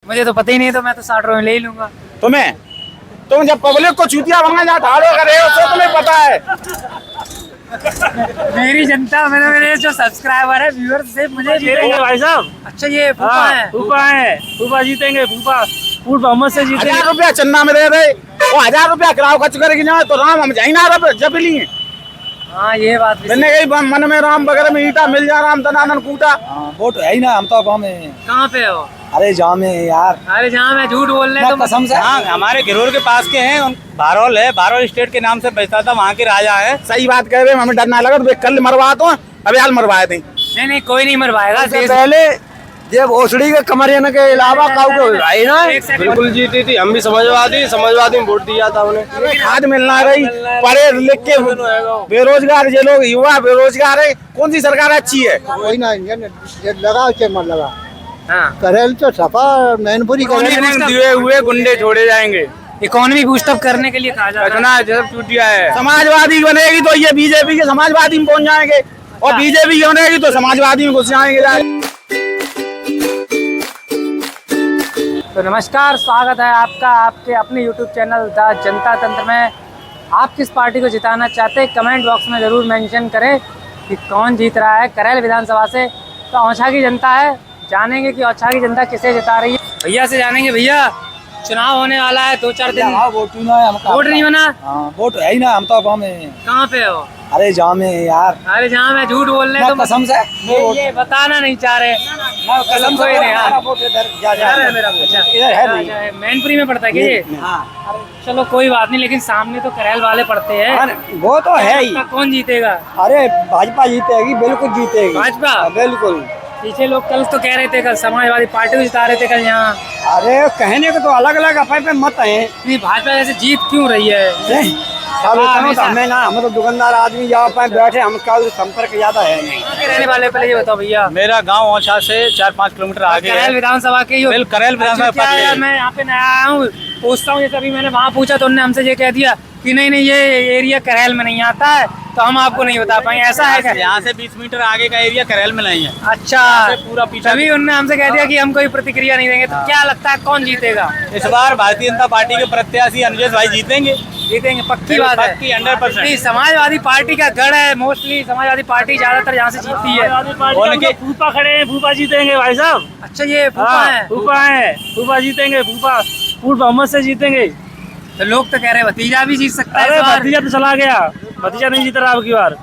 मुझे तो पता ही नहीं, तो मैं तो 60 रुपए में ले ही लूंगा। तुम जब पब्लिक को चूतिया बनना जहाँ ठाड़ो कर रहे हो तो तुम्हें पता है। मेरी जनता, मेरे जो सब्सक्राइबर है, व्यूअर्स से मुझे भाई साहब। अच्छा, ये फूफा है। फूफा जीतेंगे, फूफा पूर्ण बहुमत से जीतेंगे। 1000 रुपया चंदा में दे रहे, वो 1000 रुपया किराया खर्च करेगी ना तो राम हम जाए ना जब लिए। हाँ, ये बात भी मैंने कही मन में राम बगैर में ईटा मिल जा राम तनानन कूटा। वो तो है ही ना, हम तो गाँव में। कहाँ पे हो? अरे जाओ में यार। अरे जहाँ मैं झूठ बोल रहे तो कसम से। हाँ, हमारे घिरोर के पास के हैं, भारौल है, भारौल स्टेट के नाम से बेचता था, वहाँ के राजा है। सही बात कह रहे, हमें डर ना लगा तो कल मरवा दो, अभी हाल मरवाए थे। नहीं, कोई नहीं मरवाएगा। पहले जब ओसड़ी के कमरियन के अलावा काउ को आई ना, बिल्कुल जीती थी। हम भी समाजवादी में वोट दिया था उन्हें। खाद मिलना रही, पढ़े लिख के बेरोजगार जो लोग युवा बेरोजगार है, कौन सी सरकार अच्छी है? कोई ना लगा के मत लगा। हाँ, करेल तो सफा मैनपुरी दिए हुए गुंडे छोड़े जाएंगे। इकोनॉमी बूस्ट अप करने के लिए कहा जा रहा है। जब चूतिया है। समाजवादी बनेगी तो ये बीजेपी के समाजवादी में पहुंच जाएंगे, और बीजेपी बनेगी तो समाजवादी में घुस जाएंगे। तो नमस्कार, स्वागत है आपका आपके अपने YouTube चैनल द जनता तंत्र में। आप किस पार्टी को जिताना चाहते हैं, कमेंट बॉक्स में ज़रूर मेंशन करें कि कौन जीत रहा है। करेल विधानसभा से तो औछा की जनता है, जानेंगे कि औछा की जनता किसे जिता रही है। भैया से जानेंगे। भैया, चुनाव होने वाला है 2-4 दिन। वोट नहीं बना? वोट है ही ना, हम तो गाँव में। कहाँ पे हो? अरे जाओ में यार। अरे जहाँ मैं झूठ बोल रहे तो कसम से। ये बताना नहीं चाह रहे। कसम कोई नहीं यार। इधर है नहीं। मैनपुरी में पड़ता है क्या ये? चलो कोई बात नहीं, लेकिन सामने तो करेल वाले पड़ते हैं। वो तो है ही। कौन जीतेगा? अरे भाजपा जीतेगी, बिल्कुल जीतेगी। भाजपा? बिल्कुल। पीछे लोग कल तो कह रहे थे, कल समाजवादी पार्टी को जिता रहे थे कल यहाँ। अरे कहने को तो अलग अलग अफवाह पे मत है। नहीं, भाजपा जैसे जीत क्यों रही है? हमें ना, हम तो दुकानदार आदमी यहाँ पे बैठे, हम का संपर्क ज्यादा है नहीं। कहाँ के रहने वाले, पहले ये बताओ भैया। मेरा गांव औछा से 4-5 किलोमीटर आगे करेल है। विधानसभा के ही हो? करेल विधानसभा अच्छा, मैं यहाँ पे नया आया हूँ, पूछता हूँ। जैसे अभी मैंने वहाँ पूछा तो उन्होंने हमसे ये कह दिया कि नहीं ये एरिया करेल में नहीं आता है, तो हम आपको नहीं बता पाएंगे। ऐसा है क्या? यहाँ से 20 मीटर आगे का एरिया करेल में नहीं है। अच्छा, पूरा पीछा। तभी उन्होंने हमसे कह दिया कि हम कोई प्रतिक्रिया नहीं देंगे। तो क्या लगता है कौन जीतेगा इस बार? भारतीय जनता पार्टी के प्रत्याशी अनुजेश भाई जीतेंगे। जीतेंगे, पक्की बात है। 100%। नहीं, समाजवादी पार्टी का गढ़ है, मोस्टली समाजवादी पार्टी ज्यादातर यहाँ से जीतती है। उनके फूफा खड़े हैं, फूफा जीतेंगे भाई साहब। अच्छा, ये फूफा है? फूफा जीतेंगे, फूफा पूर्ण बहुमत से जीतेंगे। तो लोग तो कह रहे हैं भतीजा भी जीत सकता है। अरे भतीजा तो चला गया, भतीजा नहीं जीत रहा अब की बार।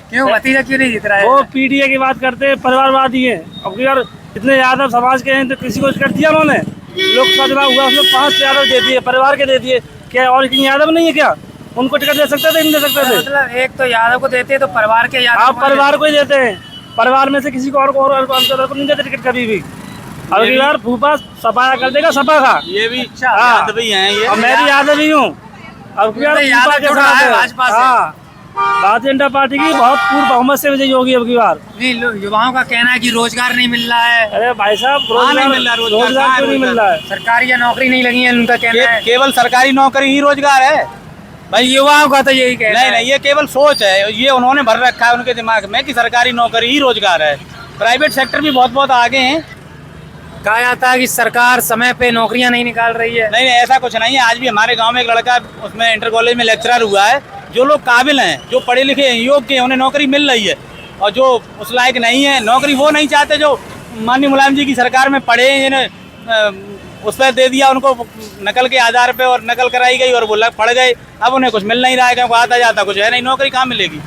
क्यों भतीजा क्यों नहीं जीत रहा है? वो पीडीए की बात करते हैं, परिवारवादी है। अब की बार इतने यादव समाज के हैं तो किसी को टिकट दिया उन्होंने। लोकसभा चुनाव हुआ, उसमें 5 यादव दे दिए, परिवार के दे दिए। क्या और किसी यादव नहीं है क्या? उनको टिकट दे सकते थे, नहीं दे सकते थे? मतलब एक तो यादव को देते तो परिवार के यादव आप परिवार को ही देते हैं, परिवार में से किसी को और को नहीं देते टिकट कभी भी। अब की बार फूफा सफाया कर देगा, सपा का। ये भी यादव ही हैं ये, और मैं भी यादव ही हूँ। अब की बार फूफा के साथ भाजपा से। हाँ, भारतीय जनता पार्टी की बहुत पूर्ण बहुमत से विजयी होगी अब की बार। नहीं, युवाओं का कहना है कि रोजगार नहीं मिल रहा है। अरे भाई साहब, रोजगार क्यों नहीं मिल रहा है? सरकारी या नौकरी नहीं लगी है, उनका कहना है। केवल सरकारी नौकरी ही रोजगार है भाई, युवाओं का तो यही कहना है। नहीं, ये केवल सोच है, ये उन्होंने भर रखा है उनके दिमाग में कि सरकारी नौकरी ही रोजगार है। प्राइवेट सेक्टर भी बहुत आगे हैं। कहा जाता है कि सरकार समय पे नौकरियां नहीं निकाल रही है। नहीं, ऐसा कुछ नहीं है। आज भी हमारे गांव में एक लड़का उसमें इंटर कॉलेज में लेक्चरर हुआ है। जो लोग काबिल हैं, जो पढ़े लिखे हैं, योग्य हैं, उन्हें नौकरी मिल रही है। और जो उस लायक नहीं है, नौकरी वो नहीं चाहते जो माननीय मुलायम जी की सरकार में पढ़े हैं, जिन्हें उस पर दे दिया उनको नकल के आधार पे, और नकल कराई गई और वो पढ़ गए। अब उन्हें कुछ मिल नहीं रहा है, क्योंकि आता जाता कुछ है नहीं, नौकरी कहाँ मिलेगी।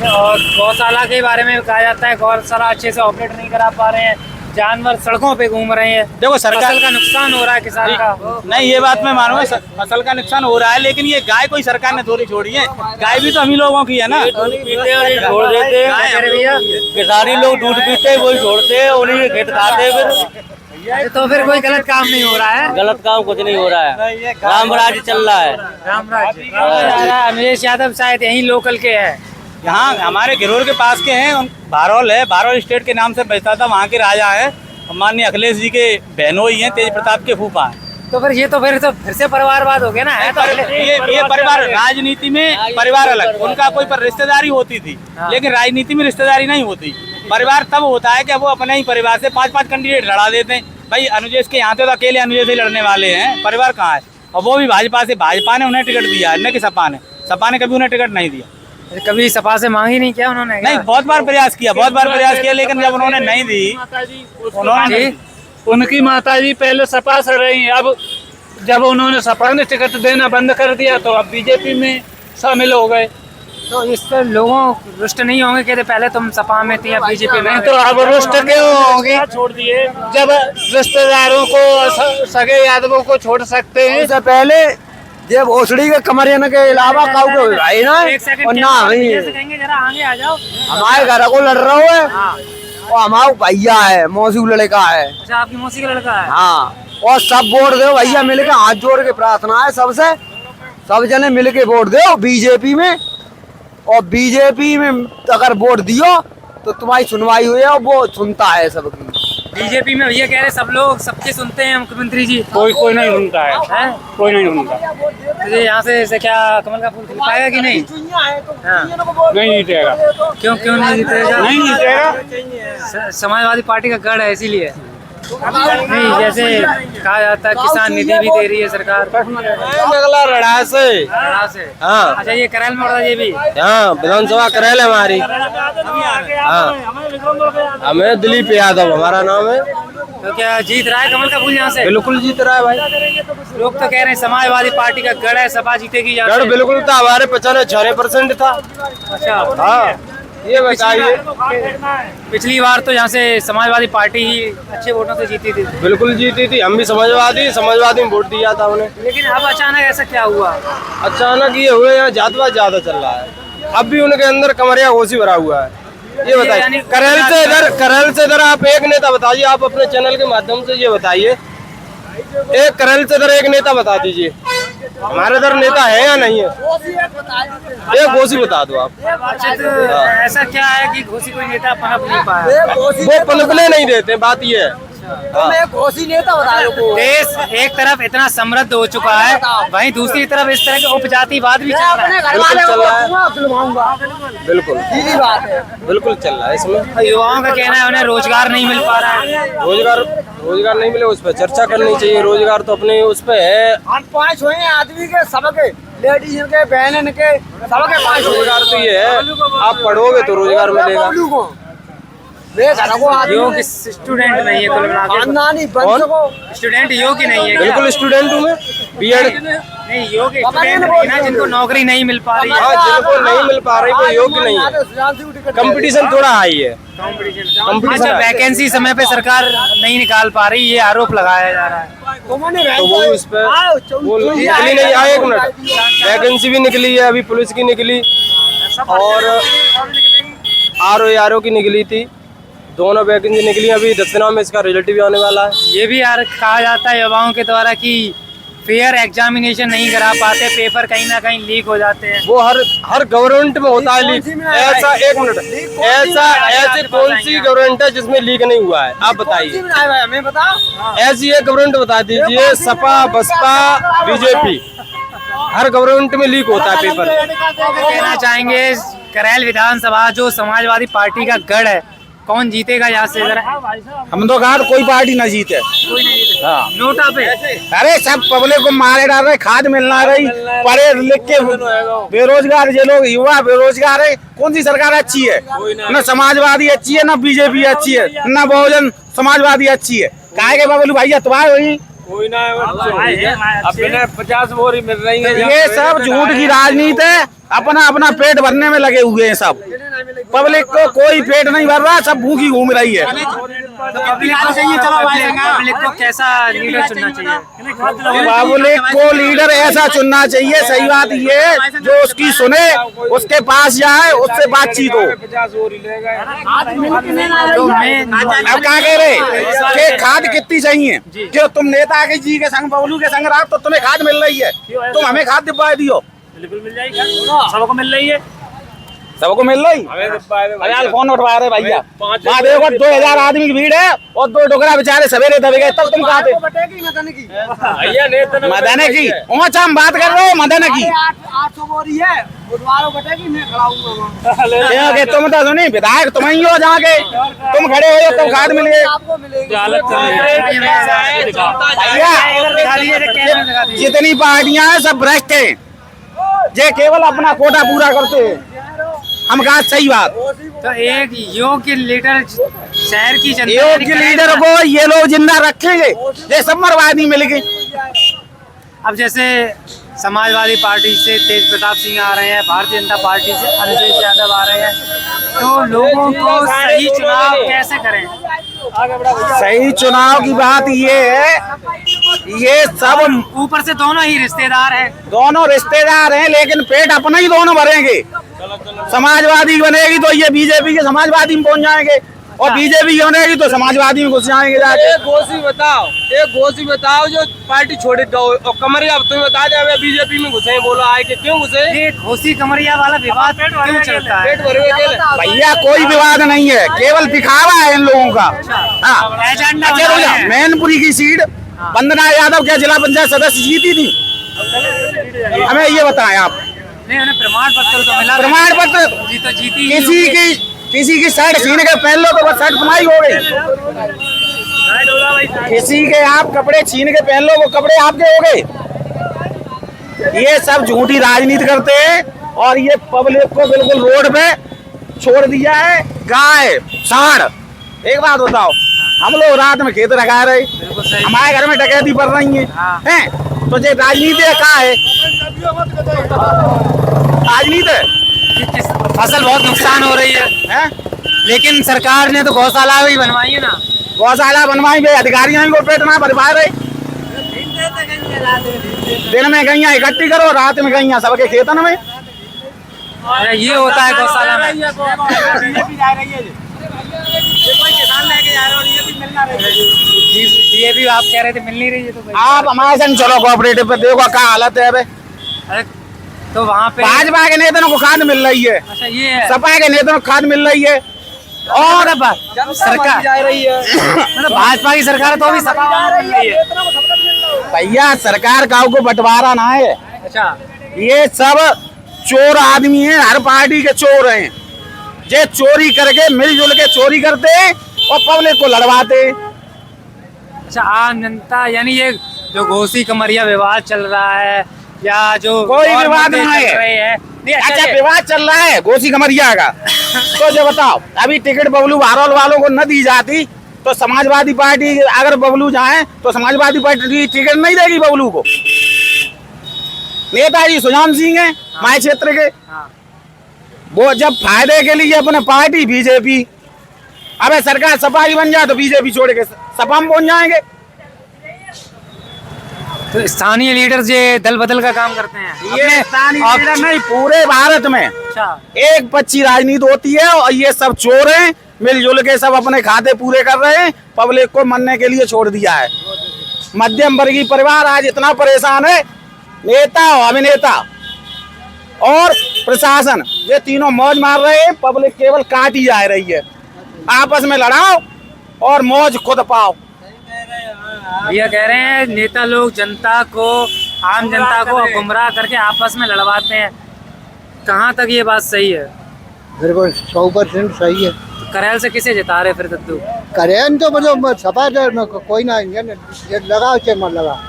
और गौशाला के बारे में कहा जाता है गौशाला अच्छे से ऑपरेट नहीं करा पा रहे हैं, जानवर सड़कों पे घूम रहे हैं। देखो, सरकार फसल का नुकसान हो रहा है किसान का। नहीं, ये बात मैं मानूंगा, फसल का नुकसान हो रहा है, लेकिन ये गाय कोई सरकार ने थोड़ी छोड़ी है। गाय भी तो हम ही लोगों की है ना। छोड़ देते भैया, किसानी लोग दूध पीते हैं, वही छोड़ते हैं, उन्हीं के खेत खाते हैं। तो फिर कोई गलत काम नहीं हो रहा है। गलत काम कुछ नहीं हो रहा है, रामराज चल रहा है। रामराज। अनुजेश यादव शायद यहीं लोकल के हैं। यहाँ हमारे घिरोर के पास के हैं, भारौल है, भारौल स्टेट के नाम से बेचता था, वहाँ के राजा है। माननीय अखिलेश जी के बहनोई हैं, तेज प्रताप के फूफा हैं। तो फिर से परिवारवाद हो गया ना। है तो ये परिवार, राजनीति में परिवार अलग, उनका कोई पर रिश्तेदारी होती थी, लेकिन राजनीति में रिश्तेदारी नहीं होती। परिवार तब होता है कि वो अपने ही परिवार से 5-5 कैंडिडेट लड़ा देते हैं। भाई अनुजेश के यहाँ तो अकेले अनुजेश से लड़ने वाले हैं, परिवार कहाँ है? और वो भी भाजपा से, भाजपा ने उन्हें टिकट दिया, न कि सपा ने कभी उन्हें टिकट नहीं दिया। कभी सपा से मांगी नहीं क्या उन्होंने? नहीं, बहुत बार प्रयास किया, लेकिन जब उन्होंने नहीं दी, उन्होंने उनकी माताजी पहले सपा से रही, अब जब उन्होंने सपा ने टिकट देना बंद कर दिया तो अब बीजेपी में शामिल हो गए। तो इस पर लोगों रुष्ट नहीं होंगे? कहते पहले तुम सपा में थी, अब बीजेपी में। तो अब रुष्ट क्यों होंगे? छोड़ दिए जब रिश्तेदारों को, सगे यादवों को छोड़ सकते हैं। उससे पहले जब ओसड़ी के कमरियन के अलावा काउ को आई ना, एक सेकंड और ना जैसे कहेंगे, जरा आगे आ जाओ। हमारे घर को लड़ रहा है, और हमारा भैया है, मौसी लड़का है। अच्छा, आपकी मौसी का लड़का है? हाँ, और सब वोट दो भैया मिलके, हाथ जोड़ के प्रार्थना है सबसे, सब जने मिलके वोट दो बीजेपी में। और बीजेपी में अगर वोट दियो तो तुम्हारी सुनवाई हुई है, और वो सुनता है सबकी। बीजेपी में भैया कह रहे सब लोग सबके सुनते हैं मुख्यमंत्री जी। कोई नहीं सुनता है, हैं? कोई नहीं सुनता। तो यहाँ से क्या कमल का फूल खिल पाएगा कि नहीं? हाँ। नहीं जीतेगा। क्यों नहीं जीतेगा? नहीं जीतेगा। समाजवादी पार्टी का गढ़ है इसीलिए। नहीं, जैसे कहा जाता है किसान निधि भी दे रही है सरकार। अगला रड़ा से। कहाँ से? हाँ अच्छा, ये करैल में उड़ा ये भी? हाँ, विधानसभा करेल है हमारी। हाँ, हमें दिलीप यादव हमारा नाम है। तो क्या जीत रहा है कमल का फूल यहाँ से? बिल्कुल जीत रहा है भाई। लोग तो कह रहे हैं समाजवादी पार्टी का गढ़ है, सपा जीतेगी यहाँ गढ़ से। बिल्कुल था, हमारे 95% था। अच्छा, हाँ, ये बताइए। पिछली बार तो यहाँ से समाजवादी पार्टी ही अच्छे वोटों से जीती थी। बिल्कुल जीती थी, हम भी समाजवादी में वोट दिया था उन्हें। लेकिन अब अचानक ऐसा क्या हुआ? अचानक ये हुए, यहाँ जातवाद ज्यादा चल रहा है। अब भी उनके अंदर कमरिया घोसी भरा हुआ है। ये बताइए, करेल से इधर आप एक नेता बताइए, आप अपने चैनल के माध्यम से ये बताइए, एक करेल से इधर एक नेता बता दीजिए, हमारे इधर नेता है या नहीं है? एक घोसी बता दो आप। अच्छा, तो ऐसा क्या है कि घोसी कोई नेता पनप नहीं पाया? वो पनपने नहीं देते, बात ये है। घोसी नेता बता दो। देश एक तरफ इतना समृद्ध हो चुका है, वहीं दूसरी तरफ इस तरह के उपजातिवाद भी चल रहा है। बिल्कुल चल रहा है, बिल्कुल बिल्कुल चल रहा है। इसमें युवाओं का कहना है उन्हें रोजगार नहीं मिल पा रहा है। रोजगार नहीं मिले, उस पर चर्चा करनी चाहिए। रोजगार तो अपने उस पे है। 5 हुए आदमी के, सबके, लेडीज के, बहन के, सबके 5 रोजगार तो ये है, आप पढ़ोगे तो रोजगार मिलेगा। योग स्टूडेंट नहीं है कुल मिलाकर। स्टूडेंट योग ही नहीं है। बिल्कुल स्टूडेंट हूँ मैं, बीएड। नहीं, योग स्टूडेंट नहीं ना, जिनको नौकरी नहीं मिल पा रही है। हाँ, जिनको नहीं मिल पा रही, कोई योग्य नहीं है। कंपटीशन थोड़ा हाई है। अच्छा, वैकेंसी समय पे सरकार नहीं निकाल पा रही, ये आरोप लगाया जा रहा है। तो वो उस पर निकली नहीं। आए, एक मिनट, वैकेंसी भी निकली है, अभी पुलिस की निकली और आरओ की निकली थी, दोनों वैकेंसी निकली। अभी 10 दिनों में इसका रिजल्ट भी आने वाला है। ये भी यार कहा जाता है युवाओं के द्वारा कि फेयर एग्जामिनेशन नहीं करा पाते, पेपर कहीं ना कहीं लीक हो जाते हैं। वो हर गवर्नमेंट में होता है लीक। ऐसा, एक मिनट, ऐसी कौन सी गवर्नमेंट है जिसमें लीक नहीं हुआ है? आप बताइए, हमें बताओ। ऐसी एक गवर्नमेंट बता दीजिए, सपा बसपा बीजेपी, हर गवर्नमेंट में लीक होता है पेपर। कहना चाहेंगे करैल विधानसभा जो समाजवादी पार्टी का गढ़ है, कौन जीतेगा यहाँ से? जरा हम तो कहा कोई पार्टी ना जीते। कोई नहीं जीतेगा। हाँ। नोटा पे अरे सब पब्लिक को मारे डाल रहे, खाद मिलना रही, पढ़े लिख के बेरोजगार ये लोग, युवा बेरोजगार है। कौन सी सरकार अच्छी है? न समाजवादी अच्छी है, न बीजेपी अच्छी है, न बहुजन समाजवादी अच्छी है। काहे के बाबू भैया तुम्हारे वही कोई ना, अब 50 बोरी मिल रही है। ये सब झूठ की राजनीति है, अपना पेट भरने में लगे हुए हैं सब। पब्लिक को कोई पेट नहीं भर रहा, सब भूखी घूम रही है। पब्लिक को कैसा लीडर चुनना चाहिए? पब्लिक को लीडर ऐसा चुनना चाहिए, सही बात ये है, जो उसकी सुने, उसके पास जाए, उससे बातचीत हो। अब क्या कह रहे कि खाद कितनी चाहिए? जो तुम नेता के जी के संग, बबलू के संग रहा तो तुम्हें खाद मिल रही है, तुम हमें खाद दिलवा दियो। बिल्कुल मिल जाएगी, सबको मिल रही है। सबको मिल रही। अरे यार फोन उठवा रहे भैया, वहाँ देखो 2000 आदमी की भीड़ है और 2 डोकरा बेचारे सवेरे दबे गए, तब तुम कहाँ थे? मदन की अच्छा हम बात कर रहे हो, मदन की 800 बोरी है, बुधवार को बटेगी, मैं खड़ा हूँ। क्योंकि तुम तो सुनी विधायक तुम ही हो, जाके तुम खड़े हो तब खाद मिल गए। आपको मिलेगी। भैया जितनी पार्टियां हैं सब भ्रष्ट हैं, ये केवल अपना कोटा पूरा करते हैं। हम कहा सही बात, तो एक योग्य लीडर शहर की जनता योग्य लीडर को ये लोग जिंदा रखेंगे, ये सब मरवादी मिल गई। अब जैसे समाजवादी पार्टी से तेज प्रताप सिंह आ रहे हैं, भारतीय जनता पार्टी से अनुजेश यादव आ रहे हैं, तो लोगों को सही चुनाव कैसे करें? सही चुनाव की बात ये है, ये सब ऊपर से दोनों ही रिश्तेदार हैं, दोनों रिश्तेदार हैं, लेकिन पेट अपना ही दोनों भरेंगे। समाजवादी बनेगी तो ये बीजेपी के समाजवादी में पहुंच जाएंगे, और बीजेपी की बनेगी तो समाजवादी में घुस जाएंगे जाके। एक घोषी बताओ जो पार्टी छोड़े दो, और कमरिया तुम्हें बता दे हमें बीजेपी में घुसे, बोलो आए कि क्यों घुसे? ये घोसी कमरिया वाला विवाद क्यों चलता है? पेट भरे हुए भैया कोई विवाद नहीं है, केवल दिखावा है इन लोगों का। हाँ एजेंडा अच्छा बना रहे हैं। मैनपुरी की सीट वंदना यादव क्या जिला पंचायत सदस्य जीती थी? हमें ये बताएं आप। नहीं, उन्हें प्रमाण पत्र तो मिला, प्रमाण पत्र जी तो जीती ही होगी। किसी की शर्ट छीन के पहन लो तो बस शर्ट तुम्हारी हो गई। किसी के आप कपड़े छीन के पहन लो वो कपड़े आपके हो गए। ये सब झूठी राजनीति करते हैं और ये पब्लिक को बिल्कुल रोड पे छोड़ दिया है। गाय सांड, एक बात बताओ, हम लोग रात में खेत लगा रहे, हमारे घर में डकैती पड़ रही है, हैं? तो ये राजनीति कहाँ है? राजनीति फसल बहुत नुकसान हो रही है, लेकिन सरकार ने तो गौशाला भी बनवाई है ना। गौशाला बनवाई भी अधिकारियों को पेट ना भर पा रहे। दिन में गैया इकट्ठी करो, रात में गैया सबके खेतन में। ये होता है गौशाला में। ये भी आप कह रहे थे मिल नहीं रही है, तो आप हमारे संग चलो कोऑपरेटिव पे, देखो क्या हालत है। अरे तो वहाँ पे भाजपा के नेताओं को खाद मिल रही है, अच्छा ये है। सपा के नेताओं को खाद मिल रही है, और सरकार जा रही है, मतलब भाजपा की सरकार तो भी सपा वालों को मिल रही है। भैया सरकार का को बंटवारा ना है। अच्छा, ये सब चोर आदमी हैं, हर पार्टी के चोर हैं। ये चोरी करके मिलजुल के चोरी करते और पब्लिक को लड़वाते। अच्छा आम जनता, यानी ये जो घोसी कमरिया विवाद चल रहा है या जो कोई और विवाद मुद्दे नहीं चल है। रहे हैं, नहीं, अच्छा ये- विवाद चल रहा है घोसी कमरिया का, तो जो बताओ अभी टिकट बबलू बहरौल वालों को न दी जाती तो समाजवादी पार्टी अगर बबलू जाए तो समाजवादी पार्टी टिकट नहीं देगी बबलू को। नेताजी सुजान सिंह है माय क्षेत्र के, वो जब फायदे के लिए अपने पार्टी बीजेपी, अबे सरकार सपा ही बन जाए तो बीजेपी छोड़ के सपा में पहुंच जाएंगे। तो स्थानीय लीडर जो दल बदल का काम करते हैं ये अपने- स्थानीय आप- लीडर नहीं, पूरे भारत में अच्छा, एक पच्ची राजनीति होती है और ये सब चोर हैं, मिलजुल के सब अपने खाते पूरे कर रहे हैं, पब्लिक को मरने के लिए छोड़ दिया है। मध्यम वर्गीय परिवार आज इतना परेशान है, नेता अभिनेता और प्रशासन ये तीनों मौज मार रहे हैं, पब्लिक केवल काटी जा रही है। आपस में लड़ाओ और मौज खुद पाओ। भैया कह रहे हैं नेता लोग जनता को, आम जनता को गुमराह करके आपस में लड़वाते हैं। कहाँ तक ये बात सही है? बिल्कुल 100% सही है। तो करेल से किसे जिता रहे फिर दद्दू? करेल तो मतलब सपा कोई ना ये लगा उसे मत लगा,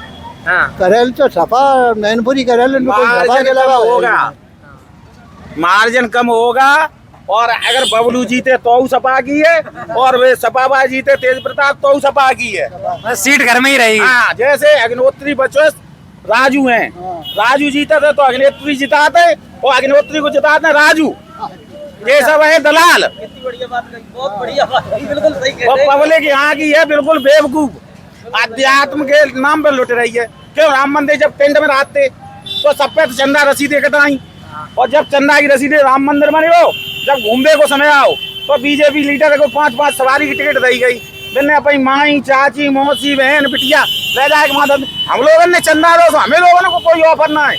हाँ, करेल तो सपा मैनपुरी करेल इनको कोई सपा के लगा होगा, मार्जिन कम होगा, और अगर बबलू जीते तो सपा की है और वे सपाबा जीते तेज प्रताप तो सपा की है। बस सीट घर में ही रहेगी। हाँ, जैसे अग्निहोत्री बच्चों राजू हैं, राजू जीते थे तो अग्निहोत्री जिताते और अग्निहोत्री को जिताते राजू। ये सब है दलाल, बहुत बढ़िया बात, बिल्कुल सही कह और रहे हैं। पब्लिक यहाँ की है बिल्कुल बेवकूफ, अध्यात्म के नाम पर लुट रही है। क्यों राम मंदिर जब टेंट में रहते तो सब पे चंदा रसीदें कटाई, और जब चंदा की रसीदें राम मंदिर बने हो, जब घूमने को समय आओ तो बीजेपी लीडर को 5-5 सवारी की टिकट दी गई। मैंने अपनी माई चाची मौसी बहन बिटिया रह जाए मदद, हम लोगों ने चंदा दो, हमें लोगों को कोई ऑफर ना है।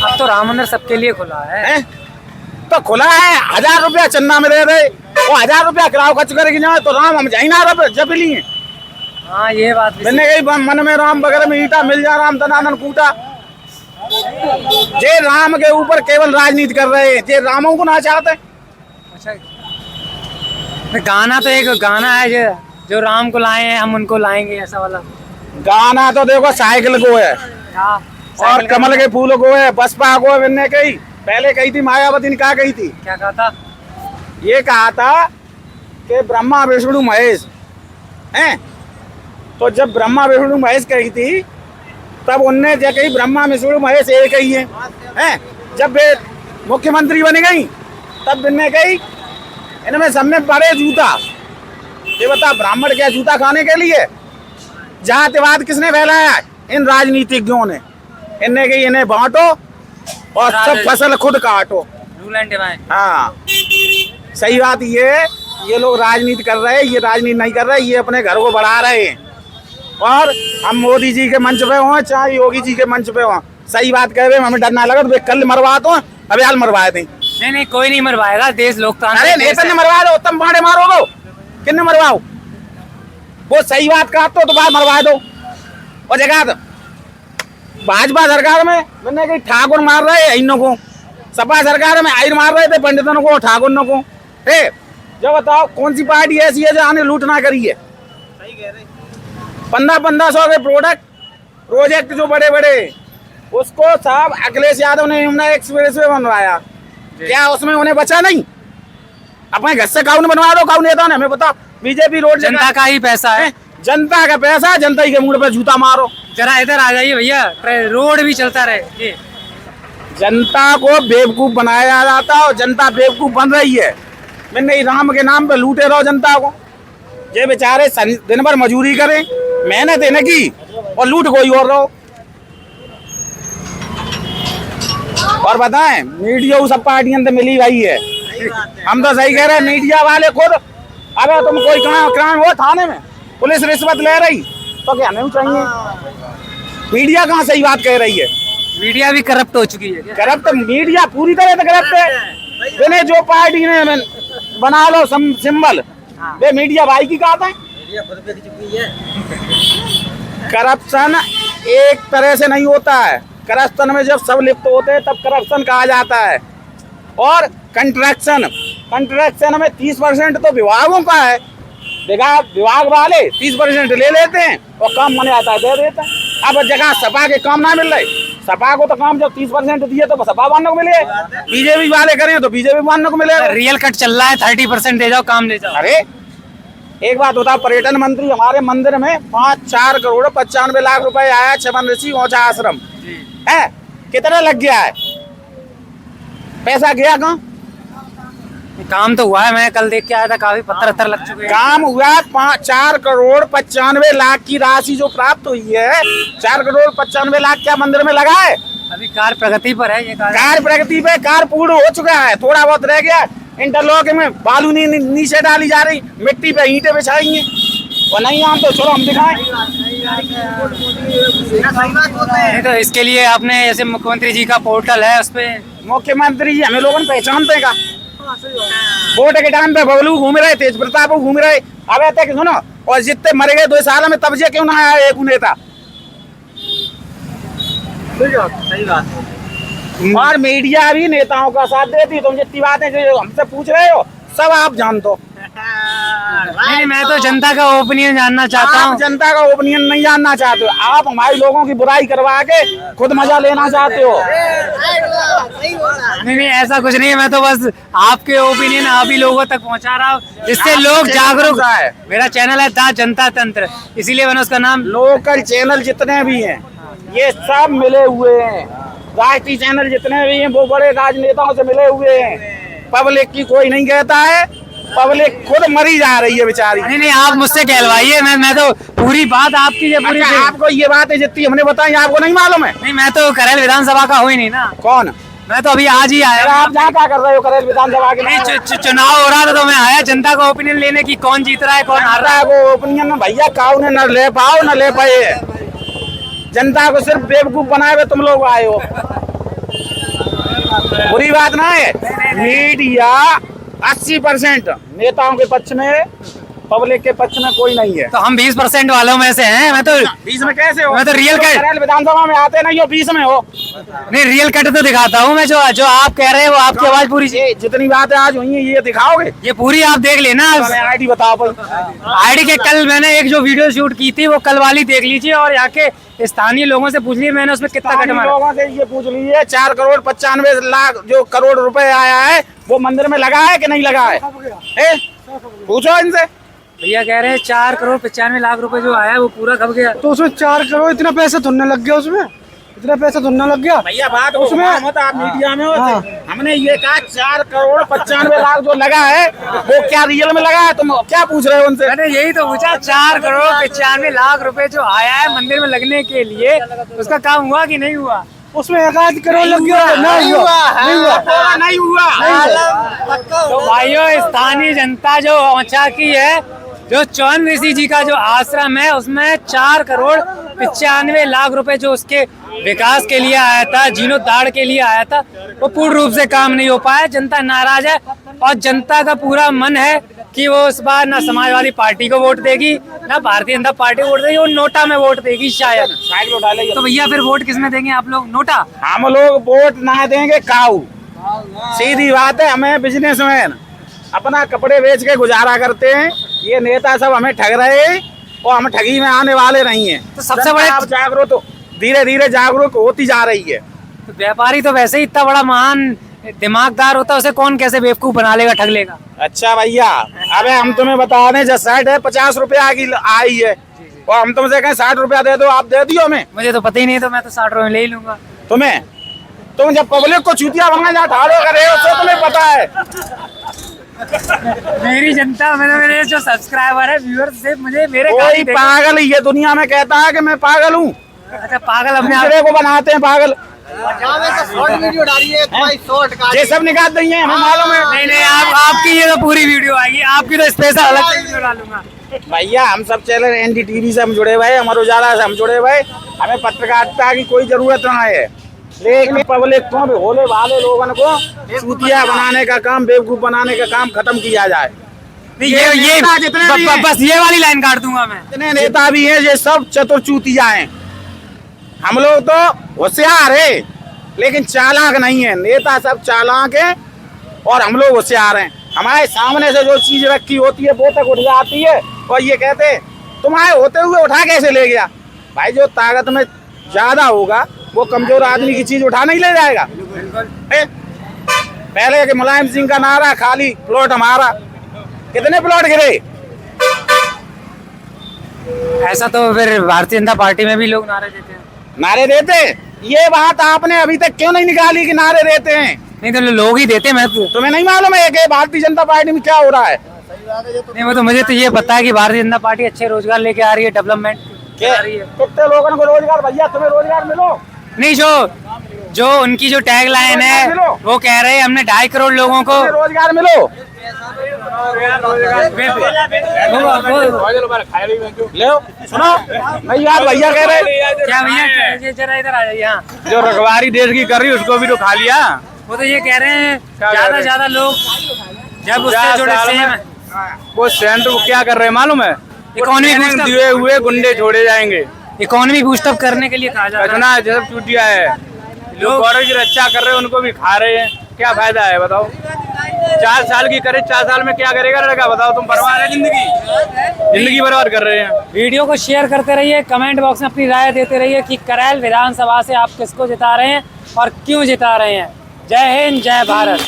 अब तो राम मंदिर सबके लिए खुला है। तो खुला है, 1000 रुपया चंदा में दे दे, वो 1000 रुपया किराया खर्च करके जाए तो राम हम जाए ना जब लिए। हाँ ये बात भी मैंने कही मन में राम बगैर में ईटा मिल जा राम तनानन कूटा। जे राम के ऊपर केवल राजनीति कर रहे हैं, जे रामों को ना चाहते। अच्छा, गाना तो एक गाना है जो राम को लाए हैं हम उनको लाएंगे, ऐसा वाला गाना तो देखो साइकिल को है हाँ, और कमल के फूल को है, बसपा को है। मैंने कही पहले कही थी, मायावती ने क्या कही थी, क्या कहा था? ये कहा था कि ब्रह्मा विष्णु महेश हैं। तो जब ब्रह्मा विष्णु महेश कही थी तब उनने जो कही ब्रह्मा विष्णु महेश एक ही है हैं। जब वे मुख्यमंत्री बन गई तब इनने कही इनमें सब में बड़े जूता। ये बता ब्राह्मण क्या जूता खाने के लिए? जातिवाद किसने फैलाया? इन राजनीतिज्ञों ने। इनने कही इन्हें बांटो और सब फसल खुद काटो। Rule and divine. हाँ सही बात ये लोग राजनीति कर रहे हैं, ये राजनीति नहीं कर रहे, ये अपने घर को बढ़ा रहे हैं। और हम मोदी जी के मंच पे हों चाहे योगी जी के मंच पे हों, सही बात कह रहे हैं, हमें डर ना लगा तो कल मरवा दो, अभी हाल मरवा दें। नहीं कोई नहीं मरवाएगा, देश लोकतांत्रिक। अरे नेता ने मरवा दो, तुम बाड़े मारो दो, किन्ने मरवाओ? वो सही बात कहा तो बात मरवा दो। और जगह दो भाजपा सरकार में मैंने कही ठाकुर मार रहे हैं इन को, सपा सरकार में आयर मार रहे थे पंडितों को, ठाकुर को। जो बताओ कौन सी पार्टी ऐसी है जो आने लूट ना करी है? 1500 के प्रोजेक्ट जो बड़े बड़े, उसको साहब अखिलेश यादव ने यमुना एक्सप्रेस वे बनवाया, क्या उसमें उन्हें बचा नहीं? अपने घर से काउन बनवा दो, काउन नेता ने हमें बताओ। बीजेपी रोड जनता का ही पैसा है, जनता का पैसा, जनता ही के मुंह पे जूता मारो। जरा इधर आ जाइए भैया, रोड भी चलता रहे। ये जनता को बेवकूफ बनाया जाता है और जनता बेवकूफ बन रही है। मैंने राम के नाम पे लूटे रहो जनता को। ये बेचारे दिन भर मजूरी करें, मेहनत इन्हें की और लूट कोई और रहो। और बताएं मीडिया सब पार्टियां तो मिली भाई है, हम तो सही कह रहे हैं। मीडिया वाले खुद, अगर तुम कोई क्राइम हो थाने में पुलिस रिश्वत ले रही तो क्या नहीं चाहिए? मीडिया कहाँ सही बात कह रही है? मीडिया भी करप्ट हो चुकी है। करप्ट मीडिया पूरी तरह से करप्ट है। इन्हें जो पार्टी ने बना लो सिंबल, वे मीडिया भाई की कहा था। करप्शन एक तरह से नहीं होता है, करप्शन में जब सब लिप्त होते हैं तब करप्शन कहा जाता है। और कंट्रैक्शन में 30% तो विभागों का है, विभाग वाले 30% ले लेते हैं और काम मने आता है दे देते हैं। अब जगह सपा के काम ना मिल रहे, सपा को तो काम जब 30% दिए तो सपा वालों को मिले, बीजेपी वाले करें तो बीजेपी वालों को मिले। रियल कट चल रहा है, 30% दे जाओ, काम ले जाओ। अरे एक बात होता, पर्यटन मंत्री हमारे मंदिर में 4 करोड़ 95 लाख रुपए आया, 6 ऋषि ओछा आश्रम है, कितना लग गया है? पैसा गया कहाँ? काम तो हुआ है, मैं कल देख के आया था, काफी पत्थर लग चुके हैं। काम हुआ 4 करोड़ 95 लाख की राशि जो प्राप्त हुई है, 4 करोड़ 95 लाख क्या मंदिर में लगा है? अभी कार्य प्रगति पर है ये कार्य प्रगति पे, कार्य पूर्ण हो चुका है, थोड़ा बहुत रह गया। इंटरलॉक में बालू नीचे डाली जा रही, मिट्टी पे ईंटें बिछाएंगे और नहीं आम तो चलो हम दिखाएं। नहीं तो इसके लिए आपने जैसे मुख्यमंत्री जी का पोर्टल है, उस पे मुख्यमंत्री जी हमें लोगों पहचानते का। वोट के टाइम पे बबलू घूम रहे, तेज प्रताप घूम रहे, अब ऐसे कि सुनो, और जितने मरे गए 2 साल में तब जे क्यों ना आया एक नेता? सही बात है। और मीडिया भी नेताओं का साथ देती। तुम जितनी बातें जो हमसे पूछ रहे हो सब आप जान दो। नहीं, मैं तो जनता का ओपिनियन जानना चाहता आप हूँ। जनता का ओपिनियन नहीं जानना चाहते हो, आप हमारे लोगों की बुराई करवा के खुद मजा लेना चाहते हो। नहीं ऐसा कुछ नहीं है, मैं तो बस आपके ओपिनियन आप ही लोगों तक पहुँचा रहा हूँ, जिससे लोग जागरूक है। मेरा चैनल है दा जनता तंत्र, इसीलिए मैंने उसका नाम। लोकल चैनल जितने भी हैं ये सब मिले हुए हैं, राष्ट्रीय चैनल जितने भी हैं वो बड़े राजनेताओं से मिले हुए हैं। पब्लिक की कोई नहीं कहता है, पब्लिक खुद मरी जा रही है बेचारी। नहीं आप मुझसे कहलवाइए, मैं तो पूरी बात आपकी है पूरी। अच्छा, आपको ये बातें जितनी हमने बताई आपको नहीं मालूम है? नहीं मैं तो करेल विधानसभा का हुई नहीं ना। कौन? मैं तो अभी आज ही आया। आप यहाँ क्या कर रहे हो करेल विधानसभा के? नहीं चुनाव हो रहा था तो मैं आया जनता का ओपिनियन लेने की, कौन जीत रहा है कौन हार रहा है। वो ओपिनियन में भैया काऊ ने न ले पाओ न ले पाए, जनता को सिर्फ बेवकूफ बनाए हुए तुम लोग आए हो। बुरी बात ना है। मीडिया 80% नेताओं के पक्ष में, पब्लिक के पक्ष में कोई नहीं है। तो हम 20% वालों में से हैं। मैं तो 20 में कैसे हो? मैं तो रियल कट विधानसभा में आते नहीं हो, 20 में हो। नहीं, रियल कट तो दिखाता हूँ मैं। जो आप कह रहे हैं वो आपकी आवाज पूरी ये जितनी बातें आज हुई हैं ये दिखाओगे? ये पूरी आप देख लेना। आईडी बताओ भाई। आईडी के कल मैंने एक जो वीडियो शूट की थी वो कल वाली देख लीजिए, और यहाँ के स्थानीय लोगों से पूछ लीजिए मैंने उसमें कितना कट मारा। लोगों से ये पूछ लीजिए 4 करोड़ 95 लाख जो करोड़ रुपए आया है वो मंदिर में लगा है कि नहीं लगा है? पूछो इनसे। भैया कह रहे हैं 4 करोड़ 95 लाख रुपए जो आया है वो पूरा खप गया। तो उसमें 4 करोड़ इतना पैसा धुनने लग गया, उसमें इतना पैसा धुनने लग गया। भैया बात उसमें मत आप मीडिया में हो। हमने ये कहा 4 करोड़ 95 लाख जो लगा है वो क्या रियल में लगा है? तुम क्या पूछ रहे हो उनसे? मैंने यही तो पूछा, 4 करोड़ 95 लाख रुपए जो आया है मंदिर में लगने के लिए, उसका काम हुआ कि नहीं हुआ? उसमें 1 करोड़ लग गया। नहीं हुआ। तो भाइयों, स्थानीय जनता जो औंचा की है, जो चौन ऋषि जी का जो आश्रम है उसमें 4 करोड़ 95 लाख रुपए जो उसके विकास के लिए आया था, जीर्णोद्धार के लिए आया था, वो पूर्ण रूप से काम नहीं हो पाया। जनता नाराज है और जनता का पूरा मन है कि वो इस बार ना समाजवादी पार्टी को वोट देगी, ना भारतीय जनता पार्टी को वोट देगी, वो नोटा में वोट देगी शायद। तो भैया फिर वोट किसमें देंगे आप लोग? नोटा? हम लोग वोट ना देंगे काऊ। सीधी बात है। हमें बिजनेसमैन अपना कपड़े बेच के गुजारा करते हैं। ये नेता सब हमें ठग रहे हैं और हम ठगी में आने वाले नहीं हैं। तो सबसे बड़े आप जागरूक तो धीरे धीरे जागरूक होती जा रही है। तो व्यापारी तो वैसे ही इतना बड़ा महान दिमागदार होता है, उसे कौन कैसे बेवकूफ बना लेगा, ठग लेगा? अच्छा भैया, अबे हम तुम्हें बता दें जो शर्ट है 50 रुपया की आई है और हम तुमसे कहें 60 रुपया दे दो, आप दे दियो हमें? मुझे तो पता ही नहीं, तो मैं तो 60 रुपए ले ही लूंगा। तुम जब पब्लिक को चूतिया बना जा ठाड़ो कर रहे हो तो तुम्हें पता है। मेरी जनता, मेरे जो सब्सक्राइबर है, व्यूअर्स से मुझे मेरे कोई पागल ये दुनिया में कहता है कि मैं पागल हूँ। अच्छा, पागल अपने दूसरे को बनाते हैं पागल। शॉर्ट वीडियो डालिए, शॉर्ट ये सब निकाल देंगे, हमें मालूम है। नहीं, आपकी ये तो पूरी वीडियो आएगी, आपकी तो स्पेशल अलग से वीडियो डालूंगा। भैया हम सब चैनल NDTV से हम जुड़े हुए हैं, अमर उजाला से हम जुड़े हुए, हमें पत्रकारिता की कोई जरूरत ना है। लेकिन पब्लिक को भोले भाले लोगों को चूतिया बनाने का काम, बेवकूफ बनाने का काम खत्म किया जाए। ये बस ये वाली लाइन काट दूंगा मैं। जितने नेता भी हैं ये सब चतुर चूतिया हैं। हम लोग तो होशियार है लेकिन चालाक नहीं है। नेता सब चालाक है और हम लोग होशियार हैं। हमारे सामने से जो चीज रखी होती है वो तक उठ जाती है और ये कहते तुम्हारे होते हुए उठा कैसे ले गया? भाई जो ताकत में ज्यादा होगा वो कमजोर आदमी की चीज उठा नहीं ले जाएगा। पहले के मुलायम सिंह का नारा खाली प्लॉट हमारा, कितने प्लॉट गिरे? ऐसा तो फिर भारतीय जनता पार्टी में भी लोग नारे देते हैं। नारे देते? ये बात आपने अभी तक क्यों नहीं निकाली कि नारे देते हैं? नहीं तो लोग ही देते, मैं तुम्हें नहीं मालूम है कि भारतीय जनता पार्टी में क्या हो रहा है? नहीं, वो तो मुझे तो ये पता है कि भारतीय जनता पार्टी अच्छे रोजगार लेके आ रही है, डेवलपमेंट आ रही है। कितने लोगों को रोजगार? भैया तुम्हें रोजगार मिलो नहीं, जो उनकी जो टैग लाइन है वो कह रहे हैं हमने 2.5 करोड़ लोगों को रोजगार मिलो। ले सुनो भैया कह रहे क्या भैया, जरा इधर आ जाइए। यहाँ जो रखवारी देश की कर रही है उसको भी तो खा लिया। वो तो ये कह रहे हैं ज्यादा लोग जब उससे जुड़े सेम वो सेंटर को क्या कर रहे हैं मालूम है? इकोनॉमी दिए हुए गुंडे छोड़े जाएंगे। इकोनॉमी बूस्टअप करने के लिए कहा जा रहा है। जब चूतिया है लोग गौरव की रक्षा कर रहे हैं उनको भी खा रहे हैं, क्या फायदा है बताओ? 4 साल की करे, 4 साल में क्या करेगा लड़का बताओ? तुम बर्बाद है, जिंदगी बर्बाद कर रहे हैं। वीडियो को शेयर करते रहिए, कमेंट बॉक्स में अपनी राय देते रहिए कि करैल विधानसभा से आप किसको जिता रहे हैं और क्यों जिता रहे हैं। जय हिंद, जय भारत।